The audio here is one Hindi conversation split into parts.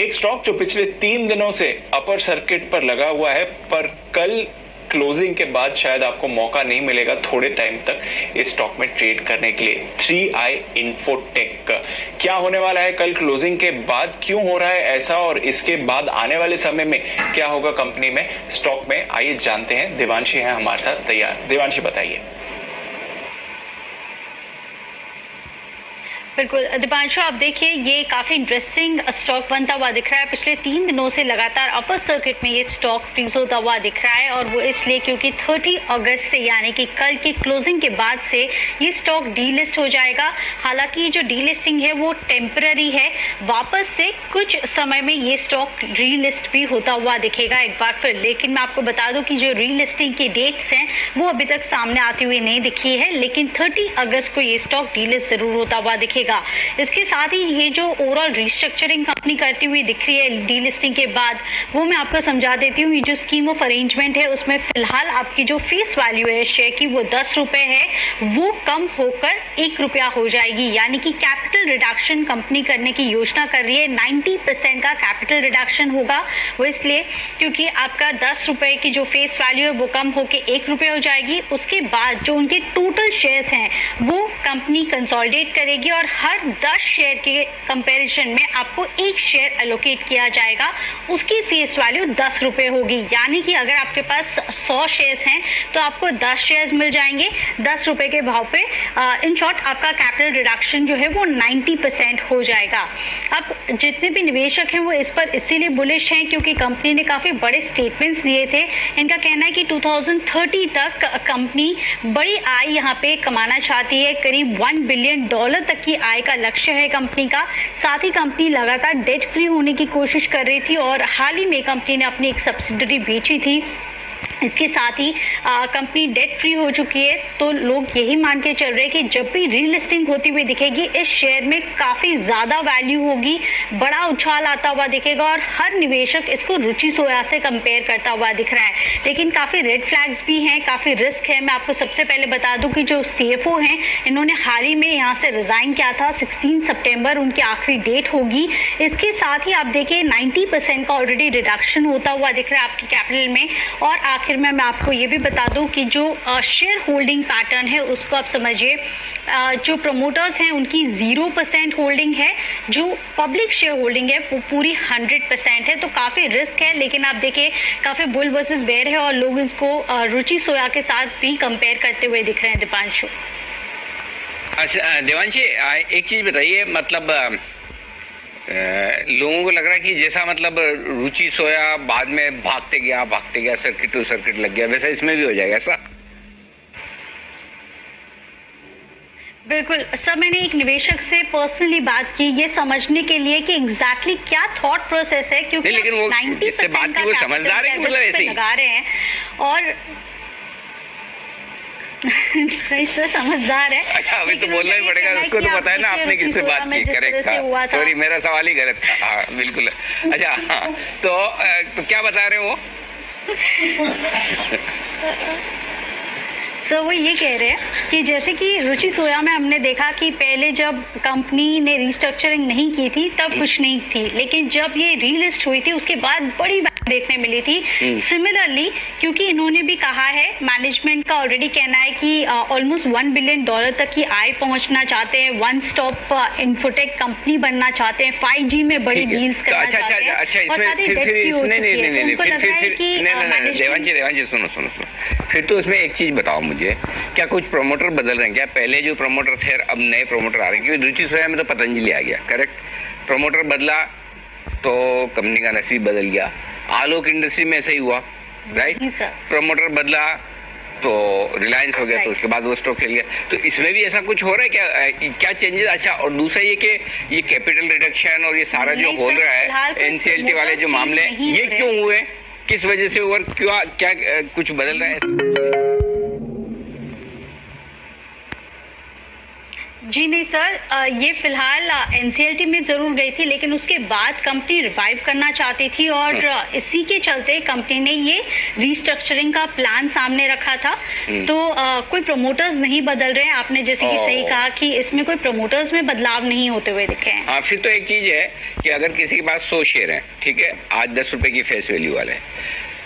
एक स्टॉक जो पिछले 3 दिनों से अपर सर्किट पर लगा हुआ है, पर कल क्लोजिंग के बाद शायद आपको मौका नहीं मिलेगा थोड़े टाइम तक इस स्टॉक में ट्रेड करने के लिए। 3i इंफोटेक क्या होने वाला है कल क्लोजिंग के बाद, क्यों हो रहा है ऐसा, और इसके बाद आने वाले समय में क्या होगा कंपनी में, स्टॉक में, आइए जानते हैं। देवांशी है हमारे साथ तैयार। देवांशी बताइए। बिल्कुल दीपांशु, आप देखिए ये काफ़ी इंटरेस्टिंग स्टॉक बनता हुआ दिख रहा है। पिछले 3 दिनों से लगातार अपर सर्किट में ये स्टॉक फ्रीज होता हुआ दिख रहा है, और वो इसलिए क्योंकि 30 अगस्त से यानी कि कल की क्लोजिंग के बाद से ये स्टॉक डीलिस्ट हो जाएगा। हालांकि ये जो डीलिस्टिंग है वो टेम्पररी है, वापस से कुछ समय में ये स्टॉक रीलिस्ट भी होता हुआ दिखेगा एक बार फिर। लेकिन मैं आपको बता दूं कि जो रीलिस्टिंग की डेट्स हैं वो अभी तक सामने आती हुई नहीं दिखी है, लेकिन 30 अगस्त को ये स्टॉक डीलिस्ट जरूर होता हुआ दिखेगा। इसके साथ ही ये जो ओवरऑल रिस्ट्रक्चरिंग कंपनी करती हुई दिख रही है डीलिस्टिंग के बाद, वो मैं आपको समझा देती हूँ। ये जो स्कीम ऑफ अरेंजमेंट है उसमें फिलहाल आपकी जो फेस वैल्यू है शेयर की वो 10 रुपए है, वो कम होकर 1 रुपया हो जाएगी। यानी कि कैपिटल रिडक्शन कंपनी करने की योजना कर रही है। 90% का कैपिटल रिडक्शन होगा, वो इसलिए क्योंकि आपका 10 रुपए की जो फेस वैल्यू है वो कम होकर 1 रुपये हो जाएगी। उसके बाद जो उनके टोटल शेयर्स हैं वो कंपनी कंसोलिडेट करेगी और हर 10 शेयर के कंपैरिजन में आपको 1 शेयर एलोकेट किया जाएगा, उसकी फेस वैल्यू 10 रुपये होगी। यानी कि अगर आपके पास 100 शेयर्स हैं तो आपको 10 शेयर्स मिल जाएंगे 10 रुपये के भाव पे। इन शॉर्ट आपका कैपिटल रिडक्शन जो है वो 90% हो जाएगा। अब जितने भी निवेशक हैं वो इस पर इसीलिए बुलिश हैं क्योंकि कंपनी ने काफ़ी बड़े स्टेटमेंट्स दिए थे। इनका कहना है कि 2030 तक कंपनी बड़ी आय यहाँ पे कमाना चाहती है, करीब $1 बिलियन तक की आय का लक्ष्य है कंपनी का। साथ ही कंपनी लगातार डेट फ्री होने की कोशिश कर रही थी और हाल ही में कंपनी ने अपनी एक सब्सिडरी बेची थी। इसके साथ ही कंपनी डेट फ्री हो चुकी है, तो लोग यही मान के चल रहे हैं कि जब भी रीलिस्टिंग होती हुई दिखेगी इस शेयर में काफ़ी ज़्यादा वैल्यू होगी, बड़ा उछाल आता हुआ दिखेगा और हर निवेशक इसको रुचि सोया से कंपेयर करता हुआ दिख रहा है। लेकिन काफ़ी रेड फ्लैग्स भी हैं, काफ़ी रिस्क है। मैं आपको सबसे पहले बता दूं कि जो CFO हैं इन्होंने हाल ही में यहाँ से रिज़ाइन किया था। 16 सितंबर उनकी आखिरी डेट होगी। इसके साथ ही आप देखिए 90% का ऑलरेडी रिडक्शन होता हुआ दिख रहा है आपकी कैपिटल में। और आखिर में मैं आपको ये भी बता दूं कि जो शेयर होल्डिंग पैटर्न है उसको आप समझिए। जो प्रमोटर्स हैं उनकी 0% होल्डिंग है, जो पब्लिक शेयर होल्डिंग है वो पूरी 100% है। तो काफ़ी रिस्क है, लेकिन आप देखिए काफ़ी बुल वर्सेस बेयर है और लोग इसको रुचि सोया के साथ भी कंपेयर करते हुए दिख रहे हैं। दीपांशु, अच्छा देवांशी, एक चीज़ बताइए, मतलब लोगों को लग रहा है कि जैसा मतलब रुचि सोया बाद में भागते गया सर्किट टू सर्किट लग गया, वैसा इसमें भी हो जाएगा ऐसा? बिल्कुल सर, मैंने एक निवेशक से पर्सनली बात की ये समझने के लिए कि एग्जैक्टली क्या थॉट प्रोसेस है, क्योंकि लेकिन वो 90% बात की वो समझदार है, मतलब ऐसे ही लगा रहे हैं और नहीं सर, समझदार है। अच्छा, अभी तो बोलना ही पड़ेगा, उसको तो पता है ना आपने किससे बात की। करेक्ट था, सॉरी मेरा सवाल ही गलत था। हाँ बिल्कुल। अच्छा हाँ, तो क्या बता रहे हो? सर वो ये कह रहे हैं कि जैसे कि रुचि सोया में हमने देखा कि पहले जब कंपनी ने रिस्ट्रक्चरिंग नहीं की थी तब कुछ नहीं थी, लेकिन जब ये रीलिस्ट हुई थी उसके बाद बड़ी देखने मिली थी। सिमिलरली क्योंकि इन्होंने भी कहा है, मैनेजमेंट का ऑलरेडी कहना है कि ऑलमोस्ट $1 बिलियन तक की आय पहुंचना चाहते हैं, वन स्टॉप इंफोटेक कंपनी बनना चाहते हैं, 5G में बड़ी डील्स करना चाहते हैं। अच्छा, देवांशी सुनो, फिर तो इसमें एक चीज बताओ मुझे, क्या कुछ प्रमोटर बदल रहे हैं क्या? पहले जो प्रमोटर थे अब नए प्रमोटर आ रहे हैं, क्योंकि रुचि सोया में तो पतंजलि आ गया, करेक्ट। प्रमोटर बदला तो कंपनी का नसीब बदल गया। आलोक इंडस्ट्री में ऐसा ही हुआ, राइट। प्रमोटर बदला तो रिलायंस हो गया, तो उसके बाद वो स्टॉक खेल गया। तो इसमें भी ऐसा कुछ हो रहा है क्या चेंजेस? अच्छा, और दूसरा ये कि ये कैपिटल रिडक्शन और ये सारा जो हो रहा है NCLT वाले जो मामले, ये क्यों हुए, किस वजह से हुआ, क्या कुछ बदल रहा है? जी नहीं सर, ये फिलहाल एनसीएलटी में जरूर गई थी, लेकिन उसके बाद कंपनी रिवाइव करना चाहती थी और इसी के चलते कंपनी ने ये रीस्ट्रक्चरिंग का प्लान सामने रखा था। तो कोई प्रमोटर्स नहीं बदल रहे हैं, आपने जैसे कि सही कहा कि इसमें कोई प्रमोटर्स में बदलाव नहीं होते हुए दिखे हैं। हाँ, फिर तो एक चीज है कि अगर किसी के पास 100 शेयर है, ठीक है, आज 10 रुपए की फेस वैल्यू वाला है,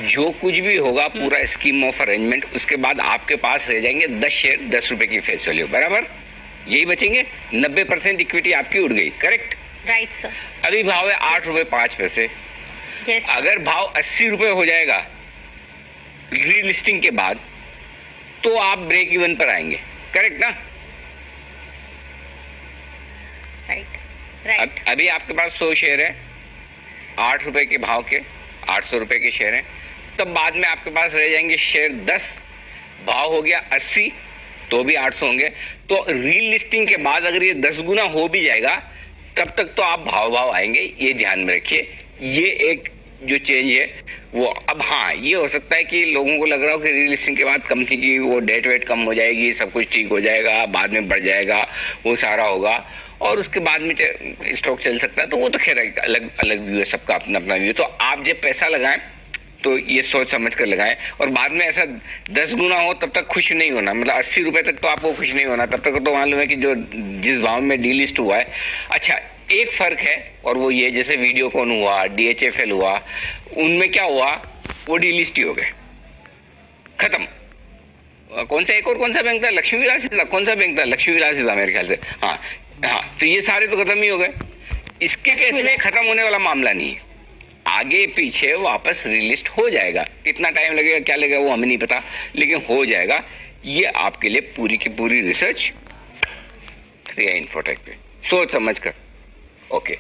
जो कुछ भी होगा पूरा स्कीम ऑफ अरेंजमेंट, उसके बाद आपके पास रह जाएंगे 10 शेयर 10 रुपए की फेस वैल्यू, बराबर यही बचेंगे। 90% इक्विटी आपकी उड़ गई, करेक्ट? Right sir. अभी भाव है 8 रुपए 5 पैसे। यस। अगर भाव 80 रुपए हो जाएगा रीलिस्टिंग के बाद, तो आप ब्रेक इवन पर आएंगे, करेक्ट ना? राइट। अभी आपके पास 100 शेयर है, 8 रुपए के भाव के 800 रुपए के शेयर हैं, तब बाद में आपके पास रह जाएंगे शेयर 10, भाव हो गया 80, तो भी 800 होंगे। तो रील लिस्टिंग के बाद अगर ये 10 गुना हो भी जाएगा, तब तक तो आप भाव आएंगे, ये ध्यान में रखिए। ये एक जो चेंज है वो, अब हाँ ये हो सकता है कि लोगों को लग रहा हो कि रील लिस्टिंग के बाद कंपनी की वो डेट वेट कम हो जाएगी, सब कुछ ठीक हो जाएगा, बाद में बढ़ जाएगा, वो सारा होगा और उसके बाद में स्टॉक चल सकता है। तो वो तो खैर अलग अलग व्यू है, सबका अपना अपना व्यू। तो आप जब पैसा लगाएं तो ये सोच समझ कर लगाएं, और बाद में ऐसा 10 गुना हो तब तक खुश नहीं होना, मतलब 80 रुपए तक तो आपको खुश नहीं होना, तब तक तो मालूम है कि जो जिस भाव में डीलिस्ट हुआ है। अच्छा, एक फर्क है और वो ये, जैसे वीडियोकॉन हुआ, DHFL हुआ, उनमें क्या हुआ, वो डीलिस्ट ही हो गए, खत्म। कौन सा, एक और कौन सा बैंक था, लक्ष्मी विलास था, कौन सा बैंक था, लक्ष्मी विलास था मेरे ख्याल से, हाँ हाँ, तो ये सारे तो खत्म ही हो गए। इसके केस में खत्म होने वाला मामला नहीं है, आगे पीछे वापस रिलिस्ट हो जाएगा। कितना टाइम लगेगा, क्या लगेगा, वो हमें नहीं पता, लेकिन हो जाएगा। ये आपके लिए पूरी की पूरी रिसर्च 3i इन्फोटेक पे सोच समझ कर, ओके।